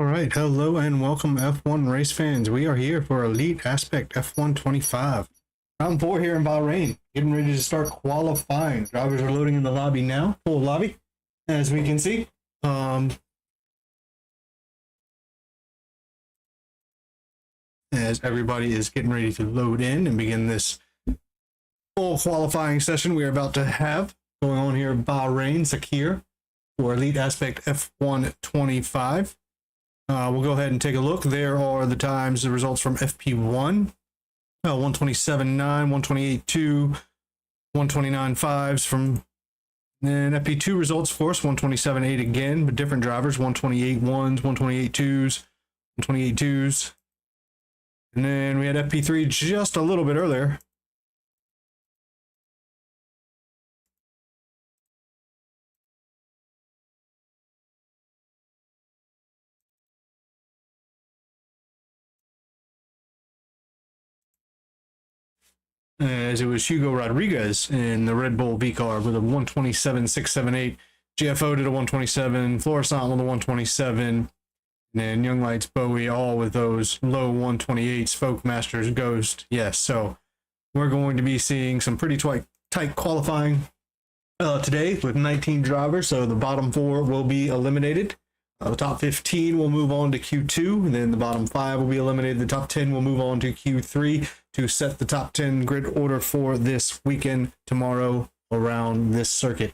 All right, hello and welcome F1 race fans. We are here for Elite Aspect F1 25. Round 4 here in Bahrain, getting ready to start qualifying. Drivers are loading in the lobby now, full lobby, as we can see. As everybody is getting ready to load in and begin this full qualifying session we are about to have going on here in Bahrain, Zakir, for Elite Aspect F1 25. We'll go ahead and take a look. There are the times, the results from FP1. 127.9, 128.2, 129.5s from, then FP2 results, of course, 127.8 again, but different drivers, 128.1s, 128.2s, 128.2s. And then we had FP3 just a little bit earlier. As it was Hugo Rodriguez in the Red Bull V car with a 127.678. GFO did a 127, Florissant with a 127, and Young Lights, Bowie, all with those low 128s, Folk Masters, Ghost. Yes, so we're going to be seeing some pretty tight qualifying today with 19 drivers, so the bottom 4 will be eliminated. The top 15 will move on to Q2, and then the bottom 5 will be eliminated. The top 10 will move on to Q3 to set the top 10 grid order for this weekend tomorrow around this circuit.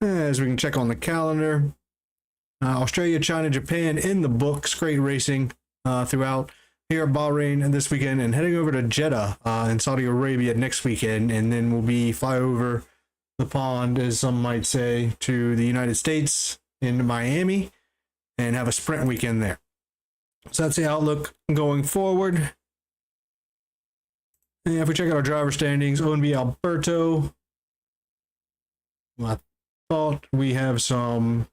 As we can check on the calendar, Australia, China, Japan in the books. Great racing throughout here at Bahrain this weekend, and heading over to Jeddah in Saudi Arabia next weekend, and then we'll fly over the pond, as some might say, to the United States into Miami and have a sprint weekend there. So that's the outlook going forward. And if we check out our driver standings, ONB Alberto, I thought we have some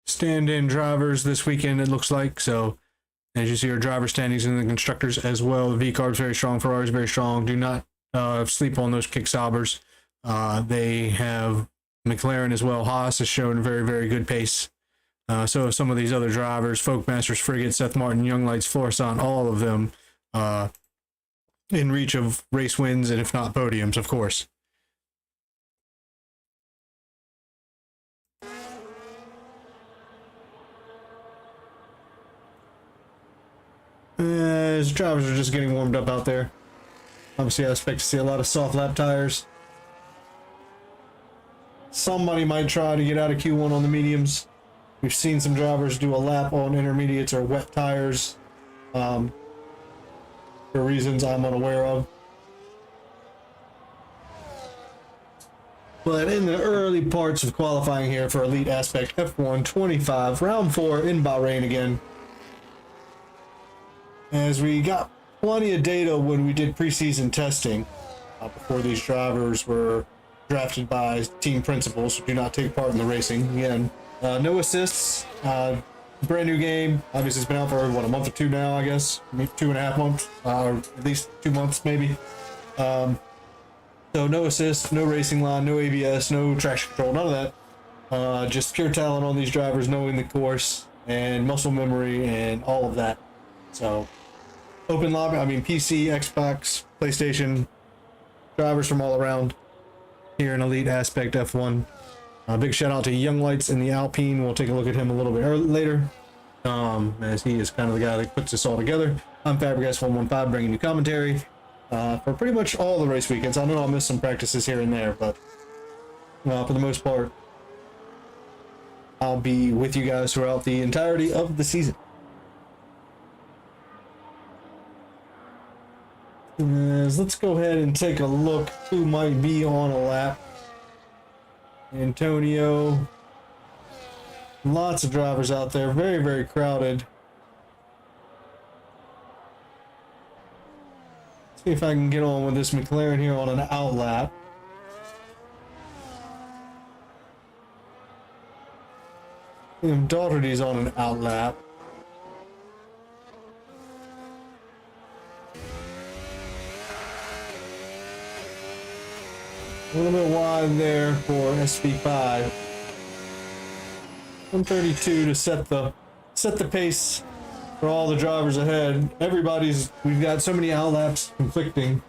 stand-in drivers this weekend, it looks like. So as you see, our driver standings in the constructors as well. The V-Carb's very strong, Ferrari's very strong. Do not sleep on those kick saubers. They have McLaren as well. Haas has shown a very, very good pace. So have some of these other drivers, Folk Masters, Frigate, Seth Martin, Young Lights, Florissant, all of them in reach of race wins, and if not podiums, of course. As drivers are just getting warmed up out there. Obviously, I expect to see a lot of soft lap tires. Somebody might try to get out of Q1 on the mediums. We've seen some drivers do a lap on intermediates or wet tires for reasons I'm unaware of. But in the early parts of qualifying here for Elite Aspect F1 25, round 4 in Bahrain again. As we got plenty of data when we did preseason testing before these drivers were drafted by team principals who do not take part in the racing. Again, no assists, brand new game. Obviously, it's been out for what, a month or two now, I guess, maybe 2.5 months, or at least 2 months, maybe. So no assists, no racing line, no ABS, no traction control, none of that. Just pure talent on these drivers, knowing the course and muscle memory and all of that. So open lobby, I mean PC, Xbox, PlayStation, drivers from all around here in Elite Aspect F1. Big shout out to Young Lights in the Alpine. We'll take a look at him a little bit later, as he is kind of the guy that puts this all together. I'm Fabregas115 bringing you commentary for pretty much all the race weekends. I know I'll miss some practices here and there, but for the most part, I'll be with you guys throughout the entirety of the season. Let's go ahead and take a look who might be on a lap. Antonio. Lots of drivers out there. Very, very crowded. See if I can get on with this McLaren here on an out lap. Daugherty's on an out lap. A little bit wide there for SV5. 132 to set the pace for all the drivers ahead. We've got so many outlaps conflicting.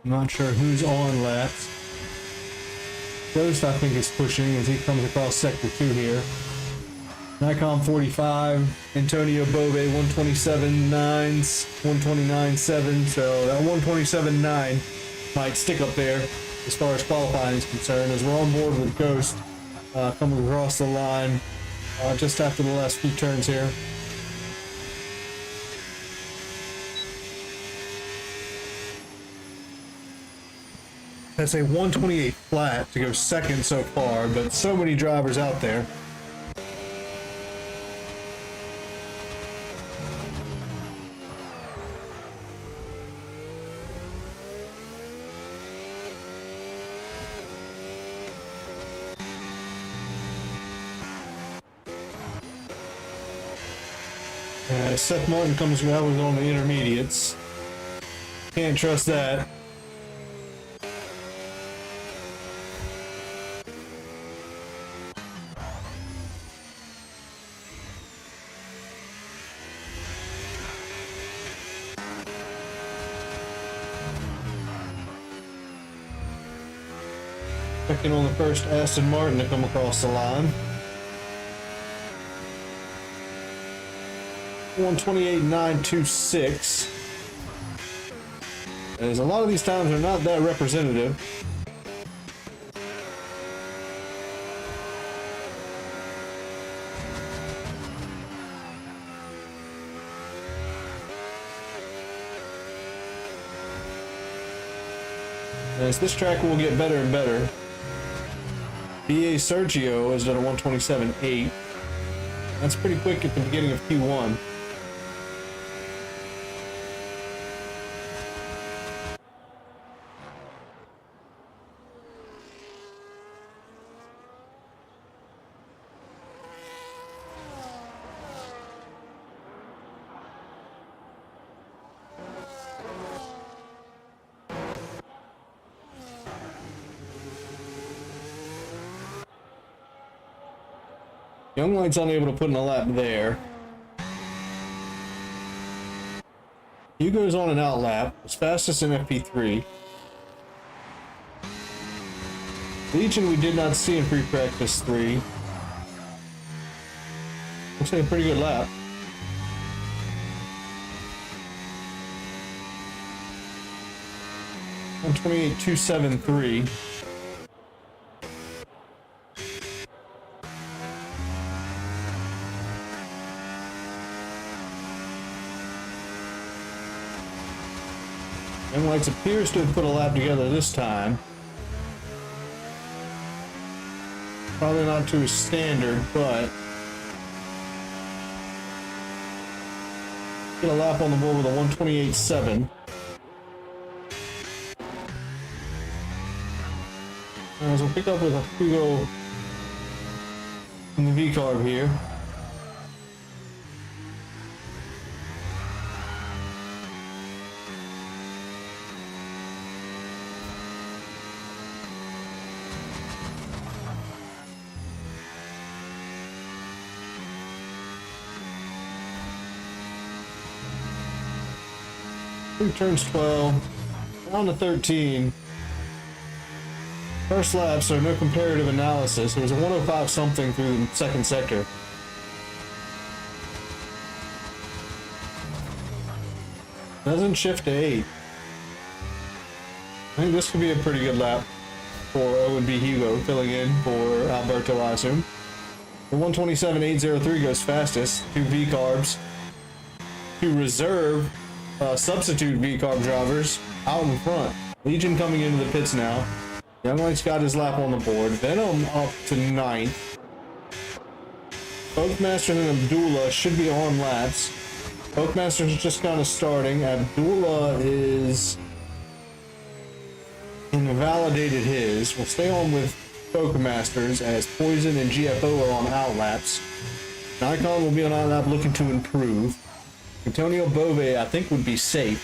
I'm not sure who's on laps. Ghost, I think, is pushing as he comes across sector 2 here. Nikon 45, Antonio Bove 127.9s, 129.7, so that 127.9 might stick up there as far as qualifying is concerned, as we're on board with Ghost coming across the line just after the last few turns here. That's a 128 flat to go second so far, but so many drivers out there. Seth Martin comes out with on the intermediates. Can't trust that. Checking on the first Aston Martin to come across the line. 128.926. As a lot of these times are not that representative. As this track will get better and better. BA Sergio has done a 127.8. That's pretty quick at the beginning of Q1. Young Light's unable to put in a lap there. Hugo's on an out lap, was fastest in FP3. Legion we did not see in pre-practice 3. Looks like a pretty good lap. $128.273. Young Lights appears to have put a lap together this time. Probably not to his standard, but get a lap on the board with a 128.7. As we'll pick up with a Hugo in the V-carb here. Through turns 12, down to 13. First lap, so no comparative analysis. It was a 105 something through the second sector. Doesn't shift to 8. I think this could be a pretty good lap for Owen B. Hugo, filling in for Alberto, I assume. The 127.803 goes fastest. 2 V-carbs. 2 reserve substitute V-carb drivers out in front. Legion coming into the pits now. Young Light's got his lap on the board. Venom up to 9th. Oakmaster and Abdullah should be on laps. Oakmaster's just kind of starting. Abdullah is invalidated his. We'll stay on with Oakmasters as Poison and GFO are on out laps. Nikon will be on out lap looking to improve. Antonio Bove, I think, would be safe.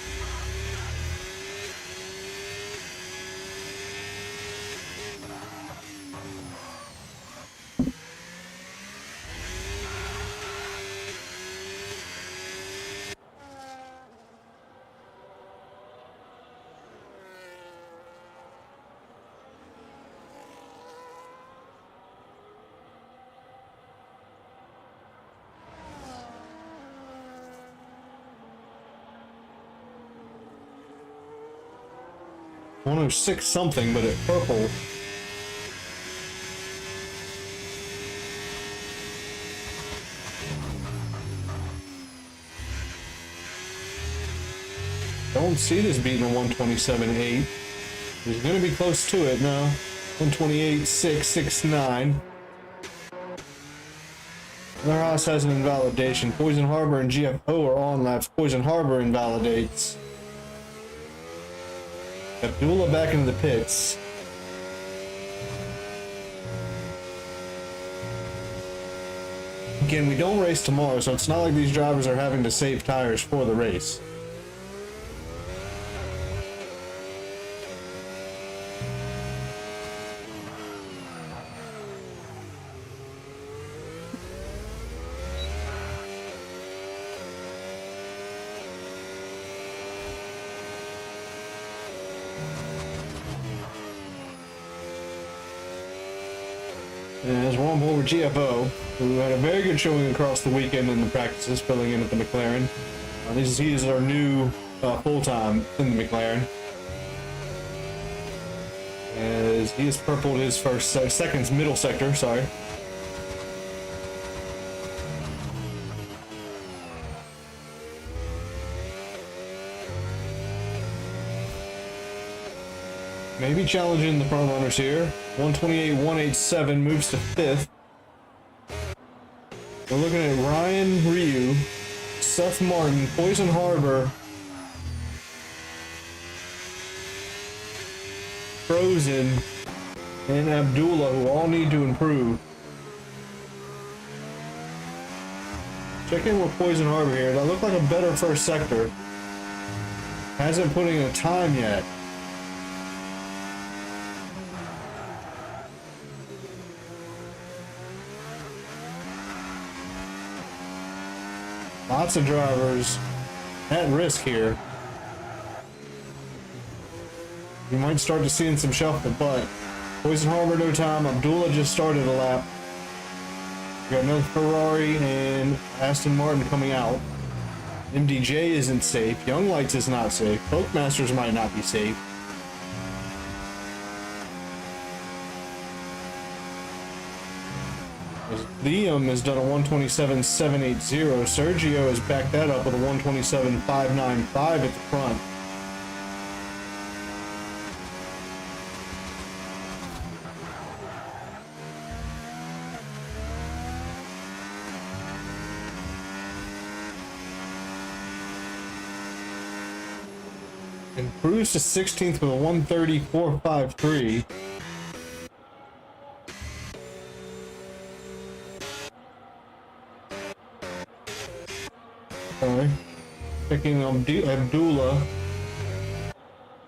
106 something, but at purple. Don't see this beating a 127.8. He's going to be close to it now. 128.669. Their house has an invalidation. Poison Harbor and GFO are on laps. Poison Harbor invalidates. Abdullah back into the pits. Again, we don't race tomorrow, so it's not like these drivers are having to save tires for the race. As we're on board with GFO, who had a very good showing across the weekend in the practices, filling in at the McLaren. He is our new full-time in the McLaren. As he has purpled his second middle sector, sorry. Maybe challenging the front runners here. 128.187 moves to 5th. We're looking at Ryan Ryu, Seth Martin, Poison Harbor, Frozen, and Abdullah, who all need to improve. Check in with Poison Harbor here. That looked like a better first sector. Hasn't put in a time yet. Lots of drivers at risk here. You might start to see some shuffle, but Poison Harbor no time. Abdullah just started a lap. We got another Ferrari and Aston Martin coming out. MDJ isn't safe. Young Lights is not safe. Folkmasters might not be safe. Liam has done a 127.780. Sergio has backed that up with a 127.595 at the front. And cruised to 16th with a 130.453. Picking Abdullah.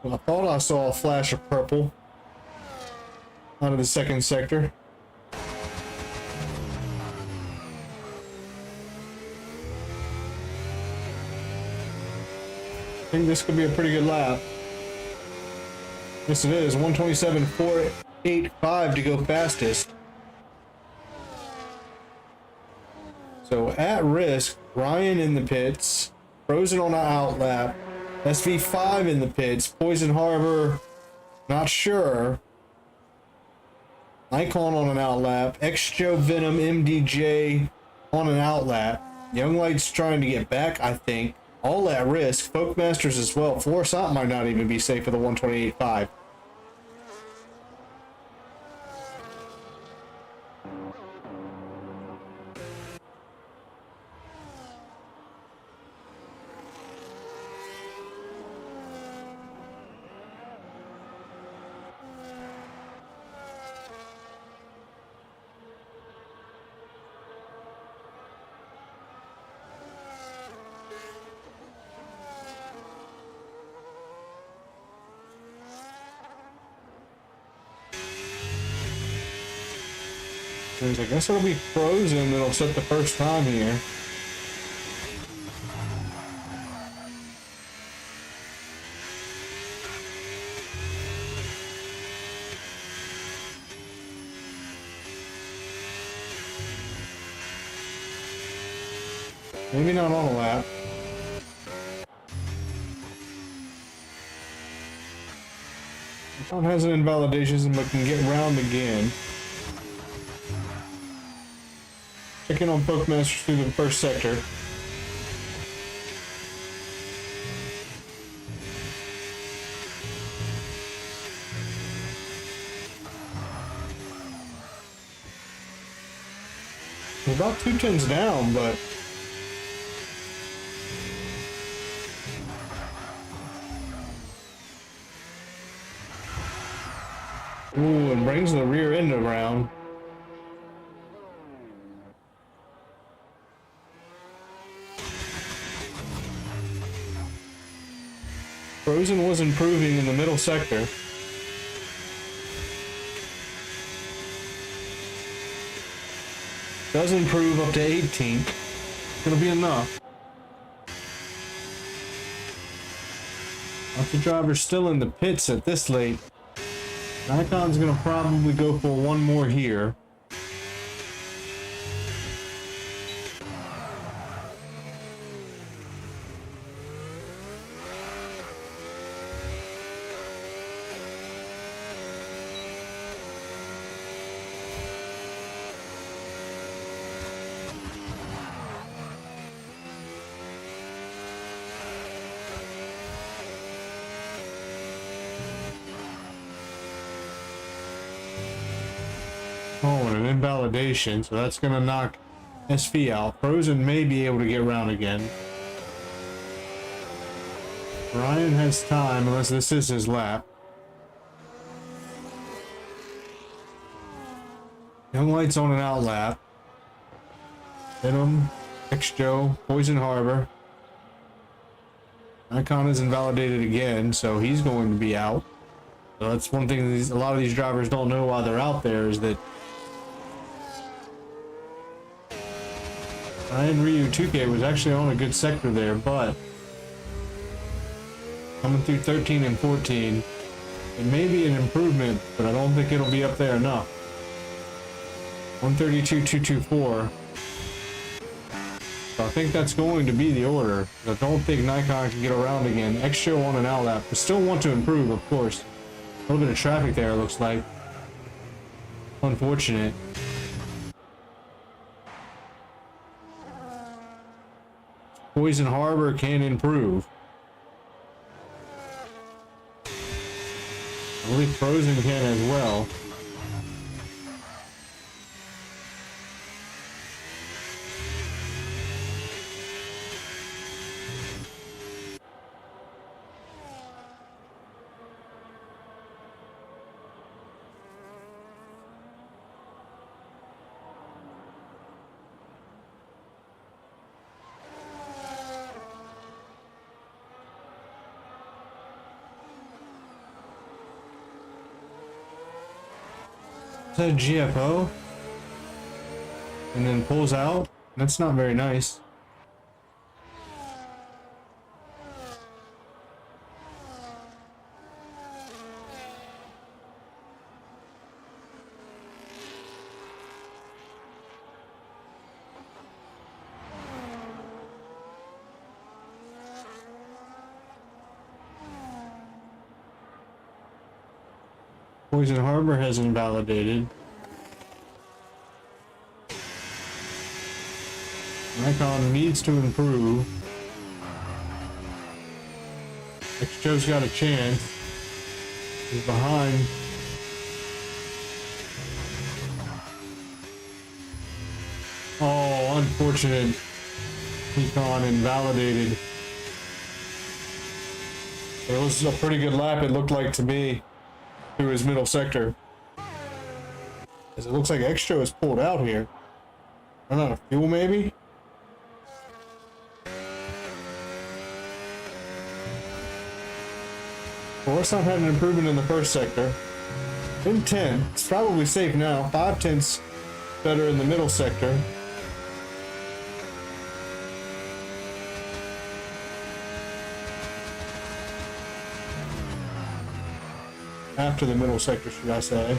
I thought I saw a flash of purple out of the second sector. I think this could be a pretty good lap. Yes, it is. 127.485 to go fastest. So at risk, Ryan in the pits, Frozen on an out lap, SV5 in the pits, Poison Harbor, not sure, Icon on an out lap, X-Joe Venom, MDJ on an out lap, Young Lights trying to get back, I think, all at risk, Folkmasters as well. Florissant might not even be safe for the 128.5. I guess it'll be Frozen that'll set the first time here. Maybe not on a lap. John has an invalidation, but can get round again. Checking on Pokemasters through the first sector. We're about 2 tens down, but ooh, and brings the rear end around. Frozen was improving in the middle sector. Does improve up to 18. It's gonna be enough. Lots of drivers still in the pits at this late. Nikon's gonna probably go for one more here. Oh, and an invalidation, so that's gonna knock SV out. Frozen may be able to get around again. Ryan has time, unless this is his lap. Young Light's on an out lap. Venom, X-Joe, Poison Harbor. Icon is invalidated again, so he's going to be out. So that's one thing a lot of these drivers don't know while they're out there, is that Ryan Ryu 2K was actually on a good sector there, but coming through 13 and 14, it may be an improvement, but I don't think it'll be up there enough. 132.224. So I think that's going to be the order. I don't think Nikon can get around again. X-Show on an outlap. We still want to improve, of course. A little bit of traffic there, it looks like. Unfortunate. Poison Harbor can improve. I believe Frozen can as well. Is that a GFO? And then pulls out? That's not very nice. Poison Harbor has invalidated. Nikon needs to improve. X-Joe's got a chance. He's behind. Oh, unfortunate. Nikon invalidated. It was a pretty good lap, it looked like to me, through his middle sector. As it looks like X-Joe is pulled out here. Run out of fuel, maybe? Force not had an improvement in the first sector. In 10, it's probably safe now. 5 tenths better in the middle sector. After the middle sector, should I say.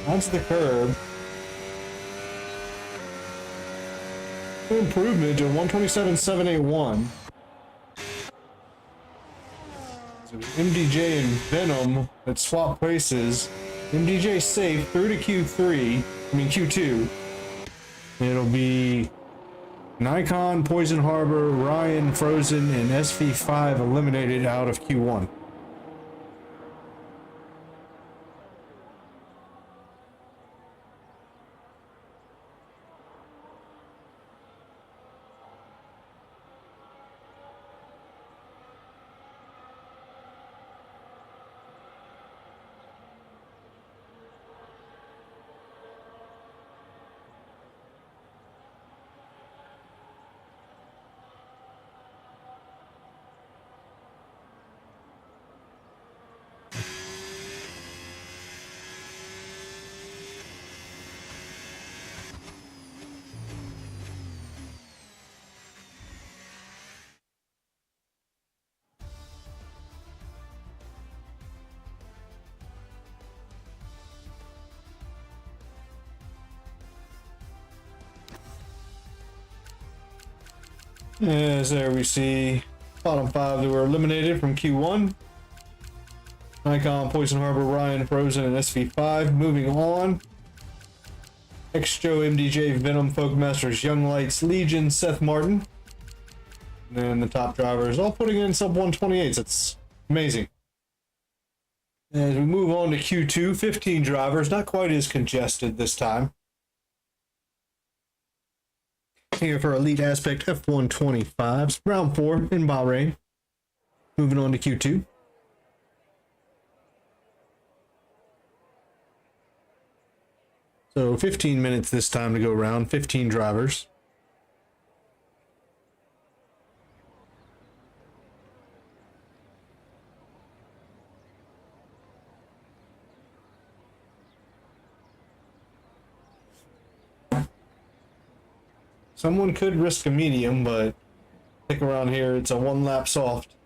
Onto the curb. Improvement to 127.781. It was MDJ and Venom that swapped places. MDJ safe through to Q2. It'll be Nikon, Poison Harbor, Ryan, Frozen, and SV5 eliminated out of Q1. As there we see bottom 5 that were eliminated from Q1. Nikon, Poison Harbor, Ryan, Frozen, and SV5. Moving on. X-Joe, MDJ, Venom, Folkmasters, Young Lights, Legion, Seth Martin. And then the top drivers all putting in sub 128s. It's amazing. As we move on to Q2, 15 drivers, not quite as congested this time. Here for Elite Aspect F125s, round 4 in Bahrain. Moving on to Q2. So 15 minutes this time to go around, 15 drivers. Someone could risk a medium, but stick around here. It's a 1 lap soft.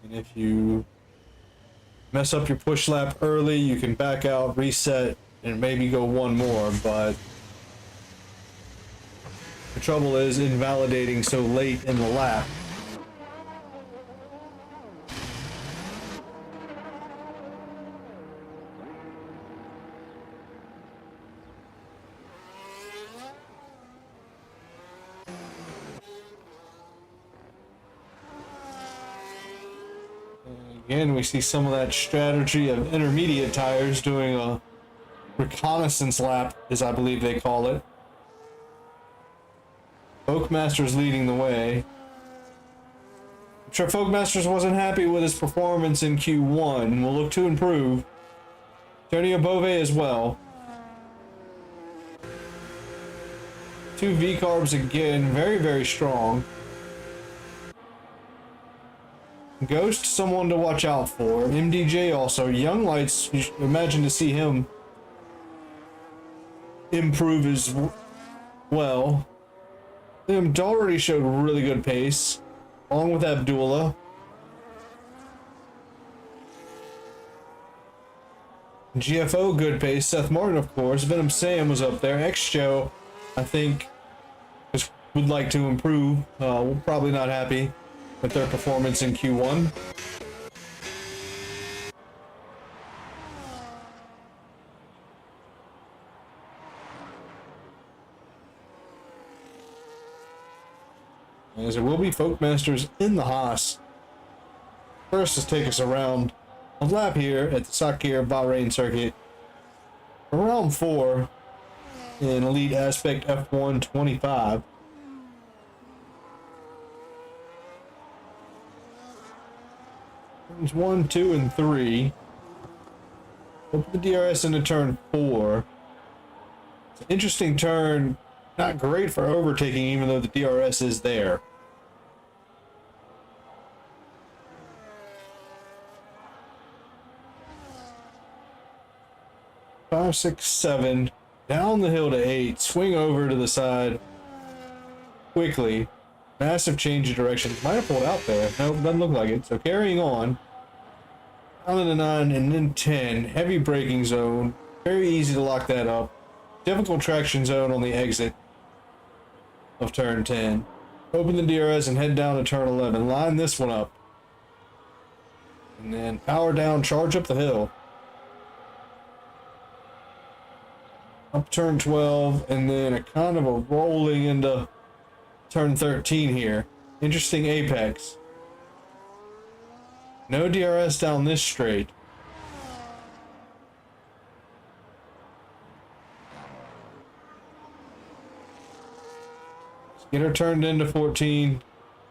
And if you mess up your push lap early, you can back out, reset, and maybe go 1 more. But the trouble is invalidating so late in the lap. Again, we see some of that strategy of intermediate tires doing a reconnaissance lap, as I believe they call it. Folkmasters leading the way. I'm sure Folkmasters wasn't happy with his performance in Q1. Will look to improve. Antonio Bove as well. 2 V-carbs again, very, very strong. Ghost, someone to watch out for. MDJ also. Young Lights, you should imagine to see him improve as well. Him already showed really good pace, along with Abdullah. GFO, good pace. Seth Martin, of course. Venom Sam was up there. X-Joe, I think, would like to improve. We're probably not happy with their performance in Q1. As there will be Folkmasters in the Haas. First, let's take us around a lap here at the Sakir Bahrain circuit. Round 4 in Elite Aspect F125. Turns 1, 2, and 3. Open the DRS into turn 4. It's an interesting turn. Not great for overtaking, even though the DRS is there. Five, 6, 7. Down the hill to 8. Swing over to the side quickly. Massive change of direction. Might have pulled out there. Nope, doesn't look like it. So carrying on. Down into 9 and then 10. Heavy braking zone. Very easy to lock that up. Difficult traction zone on the exit of turn 10. Open the DRS and head down to turn 11. Line this one up. And then power down, charge up the hill. Up turn 12, and then a kind of a rolling into turn 13 here. Interesting apex. No DRS down this straight. Get her turned into 14.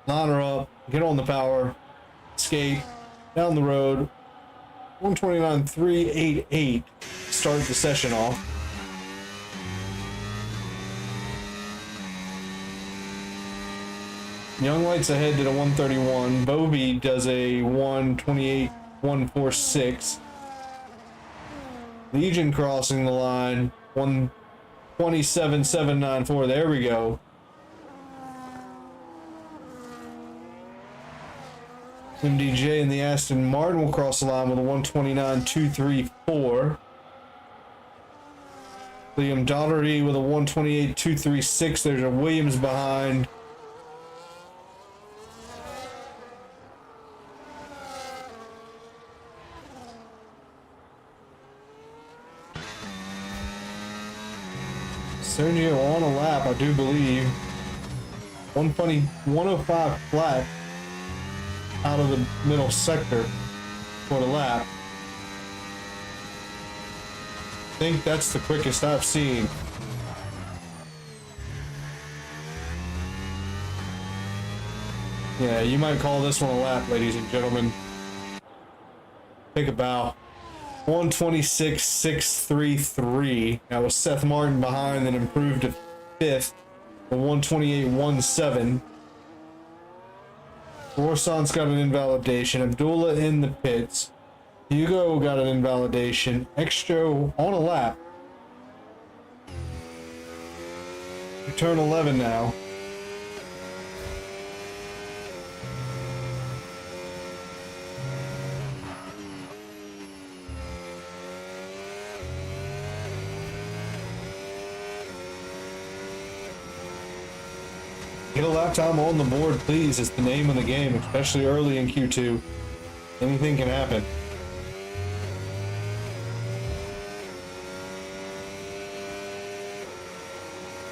Line her up. Get on the power. Skate. Down the road. 129.388. Start the session off. Young Lights ahead did a 131. Bovey does a 128.146. Legion crossing the line. 127.794. There we go. MDJ and the Aston Martin will cross the line with a 129.234. Liam Daugherty with a 128.236. There's a Williams behind. Sergio on a lap, I do believe. 105 flat out of the middle sector for the lap. I think that's the quickest I've seen. Yeah, you might call this one a lap, ladies and gentlemen. Take a bow. 126.633. That was Seth Martin behind, then improved to 5th. The 128.17. Rorson's got an invalidation. Abdullah in the pits. Hugo got an invalidation. Extra on a lap. Turn 11 now. Get a lap time on the board, please. It's the name of the game, especially early in Q2. Anything can happen.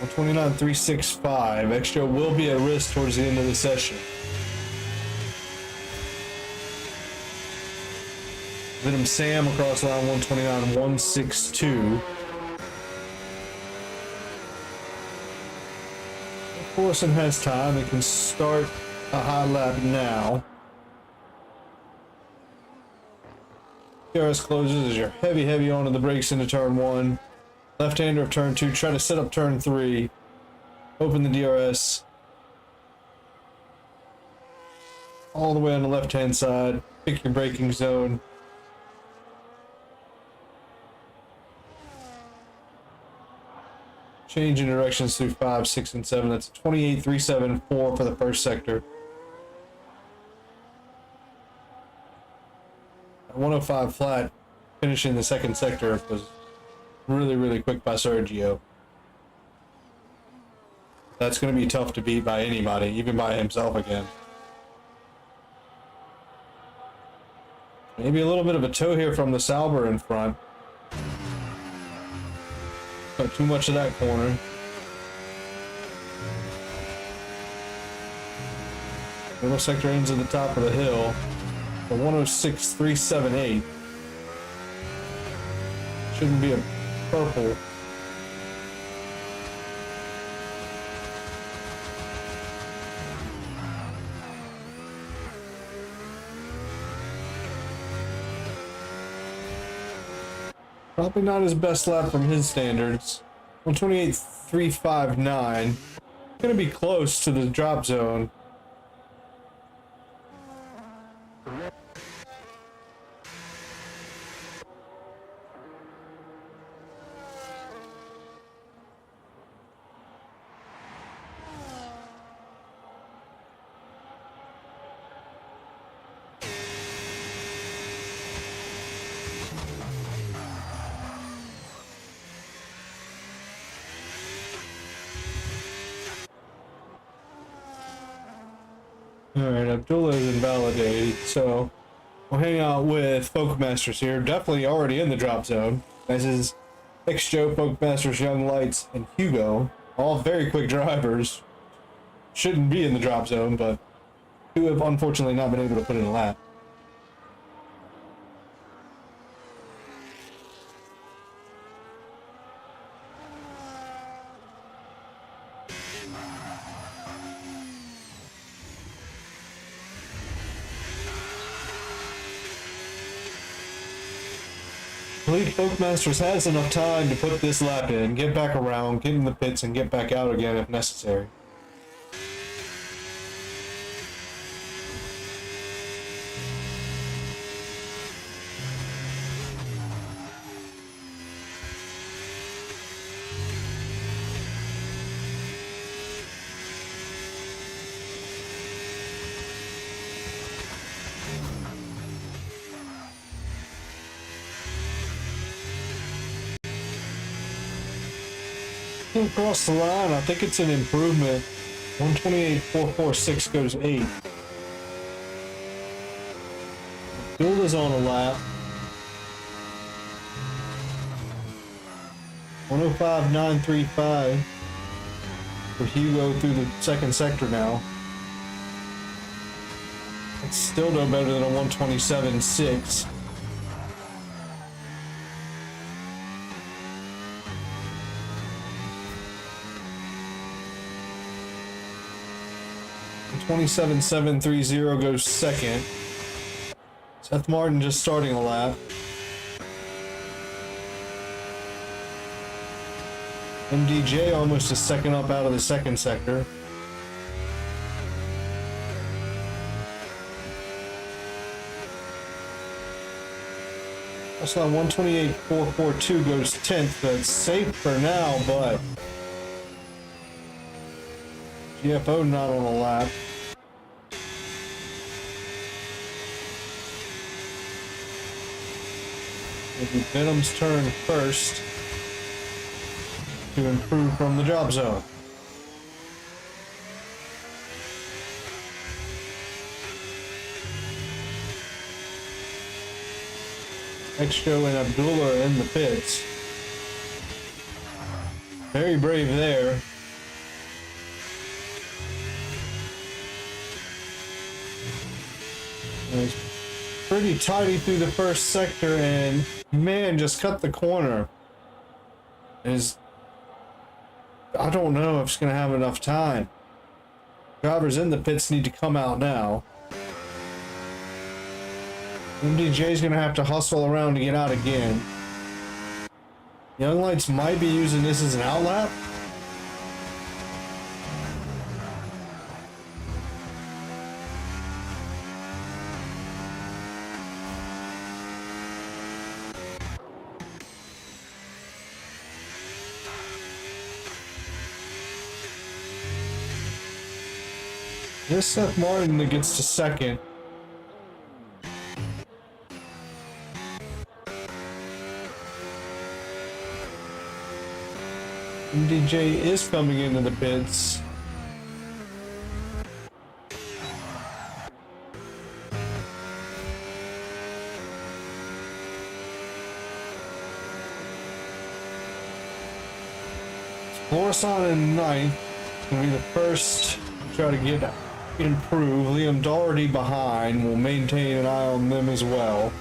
Well, 29.365. Extra will be at risk towards the end of the session. Venom Sam across line 129.162. Corson has time and can start a high lap now. DRS closes as you're heavy onto the brakes into turn 1. Left-hander of turn 2. Try to set up turn 3. Open the DRS. All the way on the left-hand side. Pick your braking zone. Change in directions through 5, 6, and 7. That's 28.374 for the first sector. 105 flat, finishing the second sector was really quick by Sergio. That's going to be tough to beat by anybody, even by himself again. Maybe a little bit of a toe here from the Sauber in front. Not too much of that corner. Middle sector ends at the top of the hill. The 106.378. Shouldn't be a purple. Probably not his best lap from his standards. 128.359. Gonna be close to the drop zone. Alright, Abdullah is invalidated, so We'll hang out with Folk Masters here. Definitely already in the drop zone. This is X-Joe, Folk Masters, Young Lights, and Hugo. All very quick drivers. Shouldn't be in the drop zone, but who have unfortunately not been able to put in a lap. I believe Folk Masters has enough time to put this lap in, get back around, get in the pits, and get back out again if necessary. Across the line, I think it's an improvement. 128.446 goes 8. Abdullah's on a lap. 105.935 for Hugo through the second sector now. It's still no better than a 127.6. $27.730 goes second. Seth Martin just starting a lap. MDJ almost a second up out of the second sector. That's not 128.442 goes 10th. That's safe for now, but GFO not on a lap. It'll be Venom's turn first to improve from the drop zone. X-Joe and Abdullah are in the pits. Very brave there. It's pretty tidy through the first sector, and man, just cut the corner. I don't know if it's gonna have enough time. Drivers in the pits need to come out now. MDJ's gonna have to hustle around to get out again. Young Lights might be using this as an outlap. This Seth Martin that gets to second. MDJ is coming into the pits. Florison in ninth. Gonna be the first to try to improve. Liam Doherty behind will maintain an eye on them as well.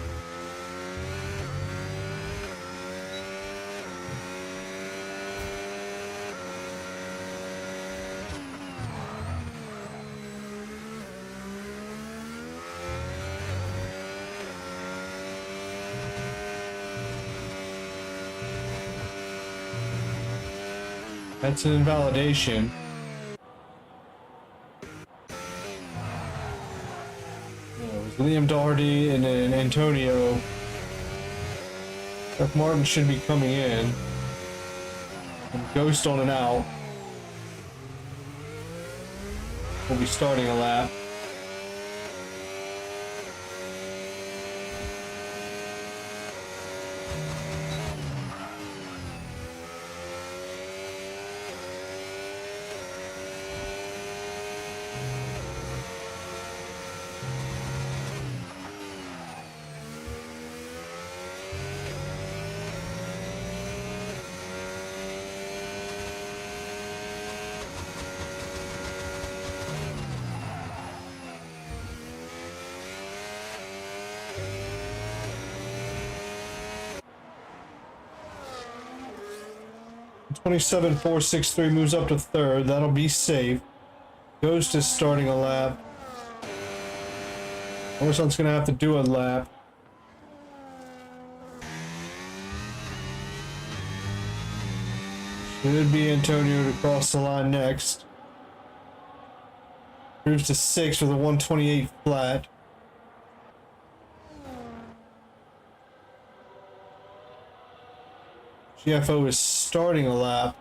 That's an invalidation. Liam Doherty and then Antonio. Seth Martin should be coming in. And Ghost on and out. We'll be starting a lap. 27.463 moves up to third. That'll be safe. Ghost is starting a lap. Orson's gonna have to do a lap. Should be Antonio to cross the line next. Moves to 6 with a 128 flat. GFO is starting a lap.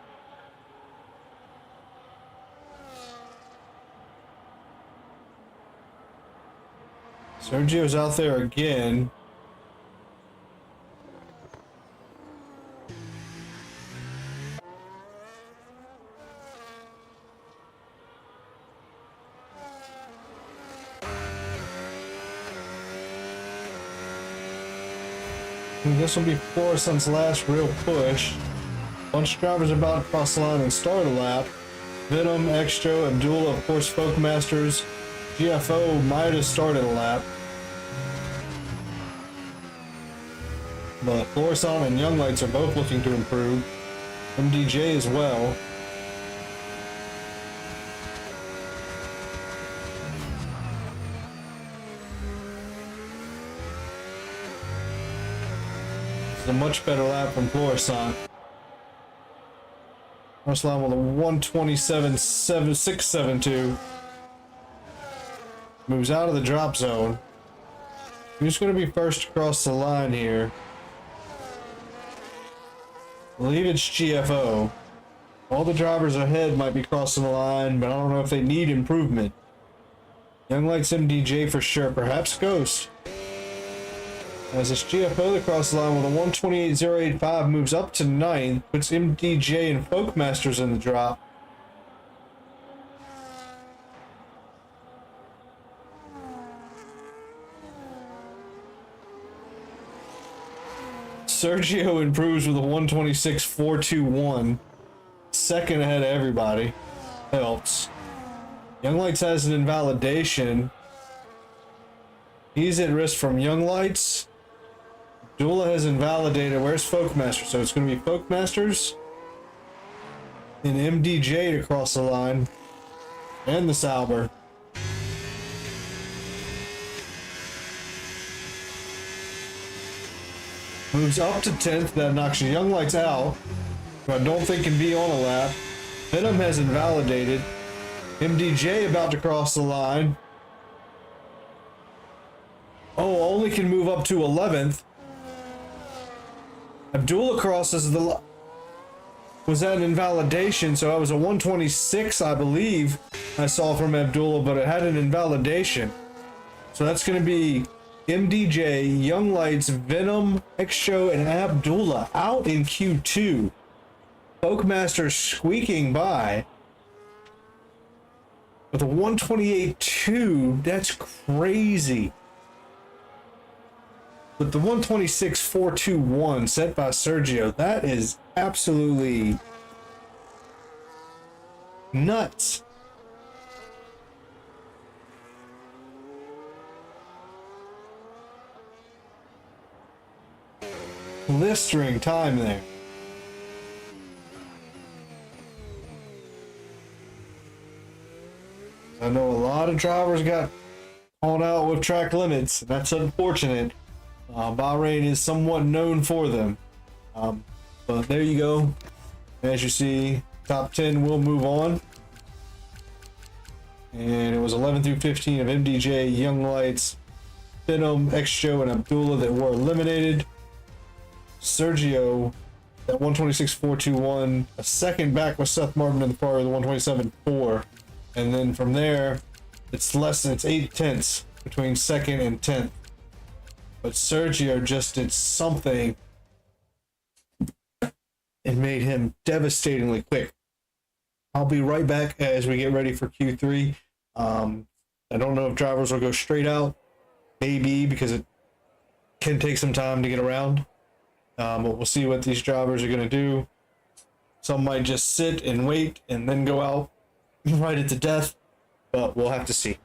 Sergio's out there again. This will be Florison's last real push. Bunch of drivers about to cross the line and start a lap. Venom, Extro, Abdullah, of course, Folk Masters. GFO might have started a lap. But Florison and Young Lights are both looking to improve. MDJ as well. A much better lap from Florison. First line with a 127.672. Moves out of the drop zone. Who's going to be first across the line here? I believe it's GFO. All the drivers ahead might be crossing the line, but I don't know if they need improvement. Young Lights MDJ for sure, perhaps Ghost. As it's GFO that crosses the line with a 128.085, moves up to 9th, puts MDJ and Folk Masters in the drop. Sergio improves with a 126.421, second ahead of everybody else. Young Lights has an invalidation. He's at risk from Young Lights. Dula has invalidated. Where's Folk Master? So it's going to be Folk Masters and MDJ to cross the line, and the Sauber. Moves up to 10th. That knocks Young Lights out, who I don't think can be on a lap. Venom has invalidated. MDJ about to cross the line. Oh, only can move up to 11th. Abdullah crosses the... Was that an invalidation? So that was a 126, I believe, I saw from Abdullah, but it had an invalidation. So that's going to be MDJ, Young Lights, Venom, Extro, and Abdullah out in Q2. Folkmaster squeaking by with a 128.2. That's crazy. With the 126.421 set by Sergio, that is absolutely nuts. Blistering time there. I know a lot of drivers got called out with track limits. That's unfortunate. Bahrain is somewhat known for them. But there you go. As you see, top 10 will move on. And it was 11 through 15 of MDJ, Young Lights, Venom, Extro, and Abdullah that were eliminated. Sergio, that 126.421, a second back with Seth Martin in the car with the 127.4. And then from there, it's 8 tenths between second and 10th. But Sergio just did something and made him devastatingly quick. I'll be right back as we get ready for Q3. I don't know if drivers will go straight out. Maybe, because it can take some time to get around. But we'll see what these drivers are going to do. Some might just sit and wait and then go out right at the death. But we'll have to see.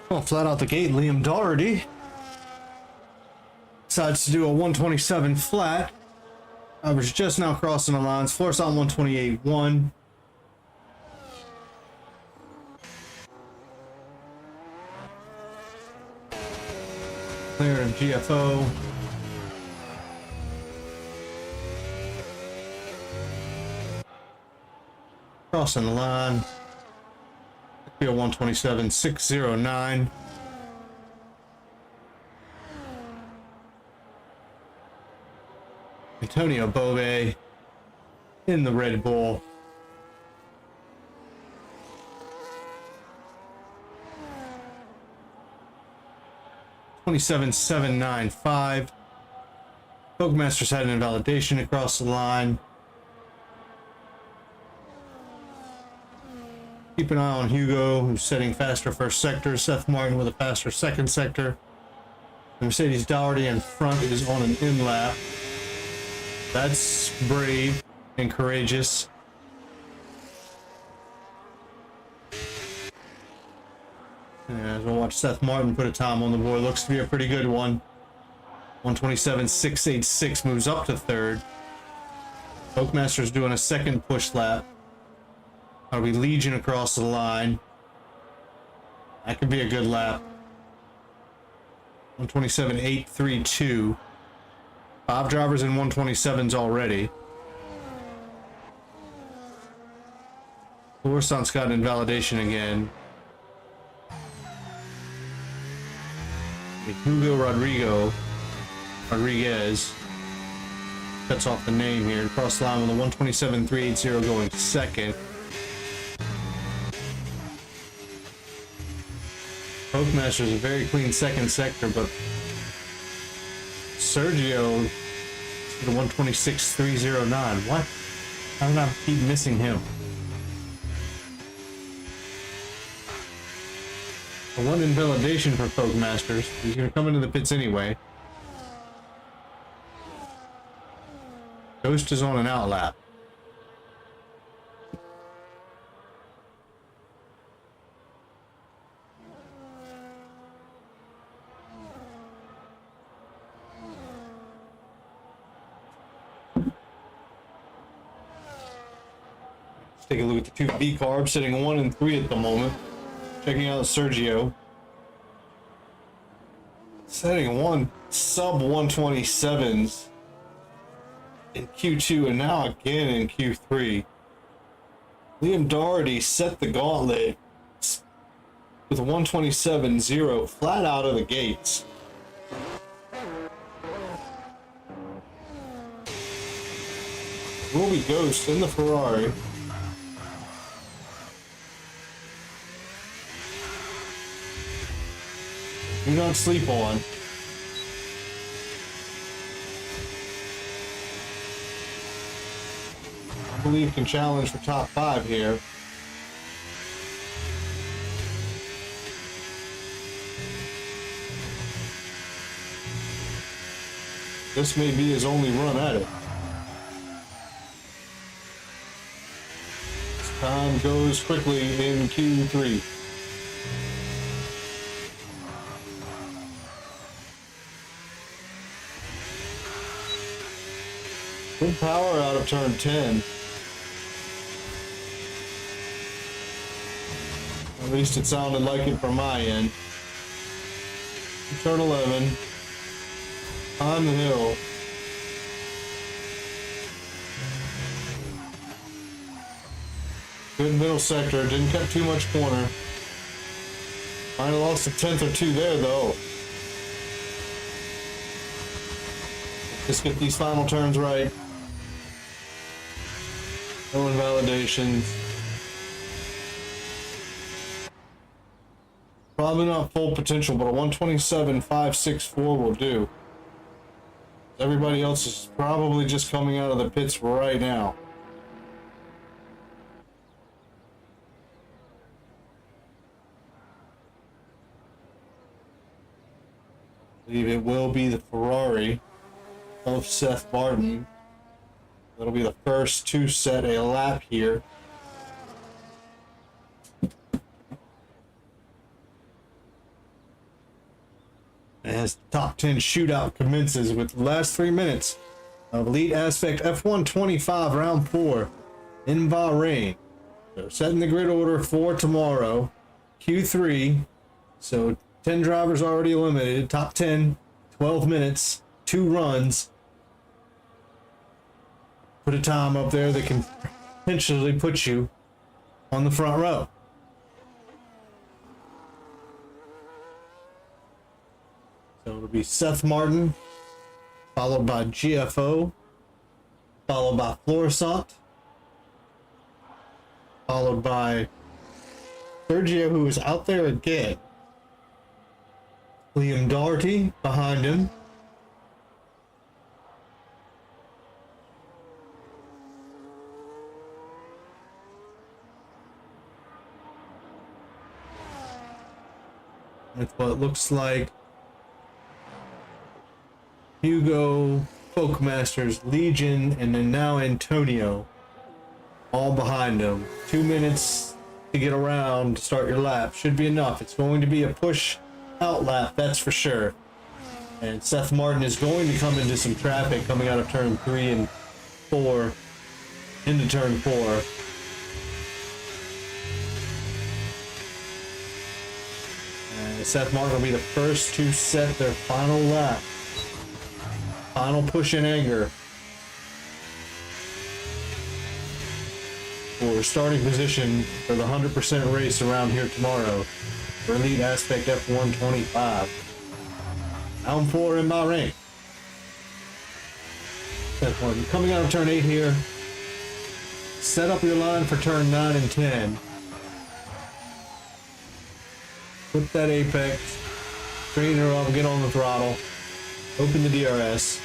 Well, flat out the gate, Liam Doherty decides to do a 127 flat. I was just now crossing the lines. Force on 128.1. Clear of GFO. Crossing the line. Be a 127.609. Antonio Bove in the Red Bull. $27.795. Pokemasters had an invalidation across the line. Keep an eye on Hugo, who's setting faster first sector. Seth Martin with a faster second sector. The Mercedes Doherty in front is on an in lap. That's brave and courageous. As we'll watch Seth Martin put a time on the board. Looks to be a pretty good one. 127.686 moves up to third. Oakmaster's doing a second push lap. That'll be Legion across the line. That could be a good lap. 127.832. 5 drivers in 127s already. Coruscant's got an invalidation again. Hugo Rodriguez cuts off the name here. Cross the line with a 127.380 going second. Oakmaster's a very clean second sector, but Sergio the 126.309. What? How did I keep missing him? One invalidation for Pokemasters. He's going to come into the pits anyway. Ghost is on an outlap. Let's take a look at the two B carbs, sitting 1 and 3 at the moment. Checking out Sergio. Setting one sub 127s in Q2 and now again in Q3. Liam Doherty set the gauntlet with a 127.0 flat out of the gates. Will be Ghost in the Ferrari. Do not sleep on. I believe can challenge for top 5 here. This may be his only run at it. Time goes quickly in Q3. Good power out of turn 10. At least it sounded like it from my end. Turn 11. On the hill. Good middle sector. Didn't cut too much corner. Might have lost a tenth or two there though. Just get these final turns right. No invalidations. Probably not full potential, but a 127.564 will do. Everybody else is probably just coming out of the pits right now. I believe it will be the Ferrari of Seth Martin. That'll be the first to set a lap here. as the top 10 shootout commences with the last 3 minutes of Elite Aspect F125 Round 4 in Bahrain. So setting the grid order for tomorrow, Q3. So 10 drivers already eliminated, top 10, 12 minutes, 2 runs. Put a time up there that can potentially put you on the front row. So it'll be Seth Martin, followed by GFO, followed by Florissant, followed by Sergio, who is out there again. Liam Doherty behind him. That's what it looks like. Hugo, Folkmasters, Legion, and then now Antonio, all behind him. 2 minutes to get around to start your lap. Should be enough. It's going to be a push out lap, that's for sure. And Seth Martin is going to come into some traffic coming out of turn 3 and 4 into turn 4. And Seth Martin will be the first to set their final lap. Final push in anger for starting position for the 100% race around here tomorrow for Elite Aspect F125. Round 4 in Bahrain. Seth Martin coming out of turn 8 here. Set up your line for turn 9 and 10. Put that apex. Train her up, get on the throttle. Open the DRS.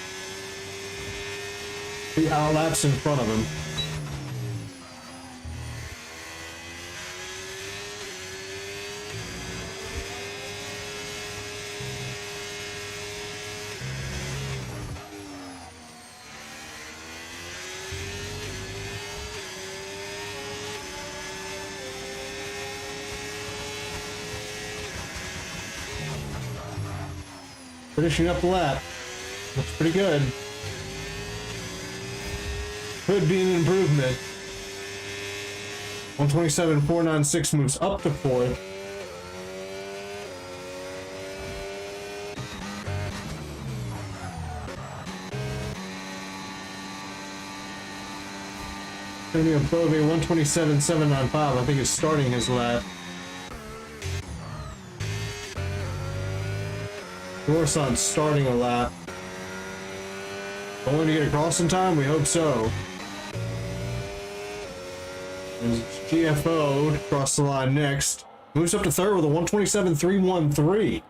3 out laps in front of him. Finishing up the lap. Looks pretty good. Could be an improvement. 127.496 moves up to 4th. Antonio Bove, 127.795, I think is starting his lap. Florissant's starting a lap. Going to get across in time? We hope so. There's GFO to cross the line next. Moves up to 3rd with a 127.313.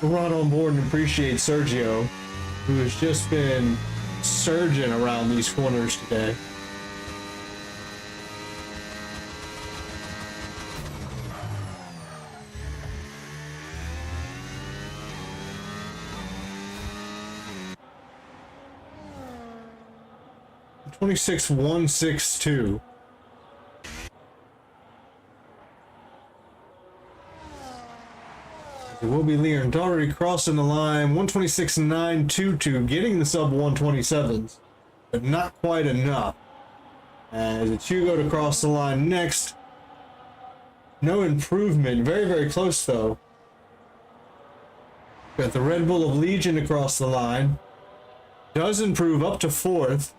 We're right on board and appreciate Sergio, who has just been surging around these corners today. $26,162. It will be Leon Doherty crossing the line. 126,922, getting the sub 127s, but not quite enough. As it's Hugo to cross the line next. No improvement. Very, very close though. Got the Red Bull of Legion across the line. Does improve up to 4th.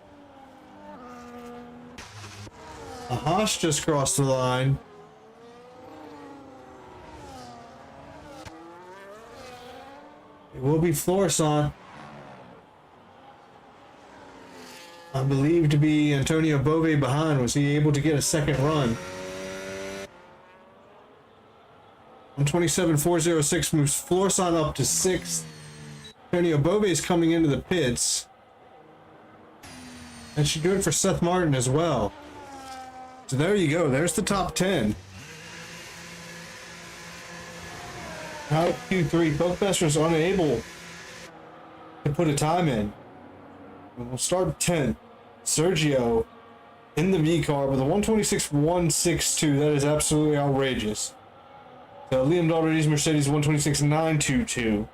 A Haas just crossed the line. It will be Florissant. I believe to be Antonio Bove behind. Was he able to get a second run? 127.406 moves Florissant up to 6th. Antonio Bove is coming into the pits. And should do it for Seth Martin as well. So there you go. There's the top 10. Out Q3, Folkmasters unable to put a time in. And we'll start 10th. Sergio in the V car, but the 126.162, that is absolutely outrageous. So Liam Daugherty's Mercedes 126.922.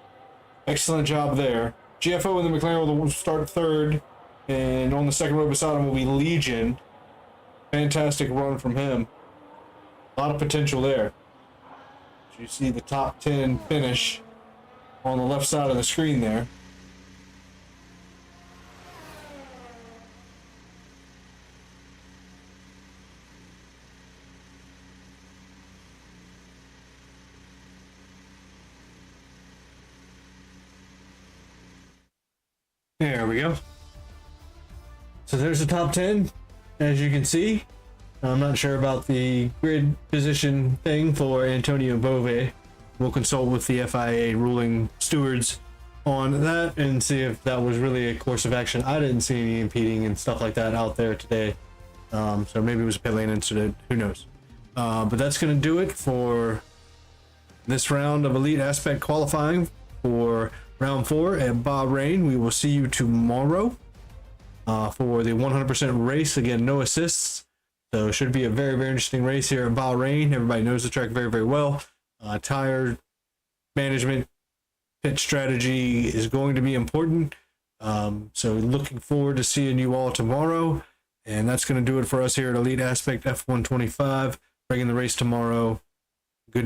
Excellent job there. GFO and the McLaren will start third, and on the second row beside him will be Legion. Fantastic run from him. A lot of potential there. So you see the top 10 finish on the left side of the screen there. There we go. So there's the top 10, as you can see. I'm not sure about the grid position thing for Antonio Bove. We'll consult with the FIA ruling stewards on that and see if that was really a course of action. I didn't see any impeding and stuff like that out there today. So maybe it was a pit lane incident, who knows. But that's going to do it for this round of Elite Aspect qualifying for round 4 at Bahrain. We will see you tomorrow for the 100% race. Again, no assists. So it should be a very, very interesting race here at Bahrain. Everybody knows the track very, very well. Tire management, pit strategy is going to be important. So looking forward to seeing you all tomorrow. And that's going to do it for us here at Elite Aspect F125. Bringing the race tomorrow. Good night.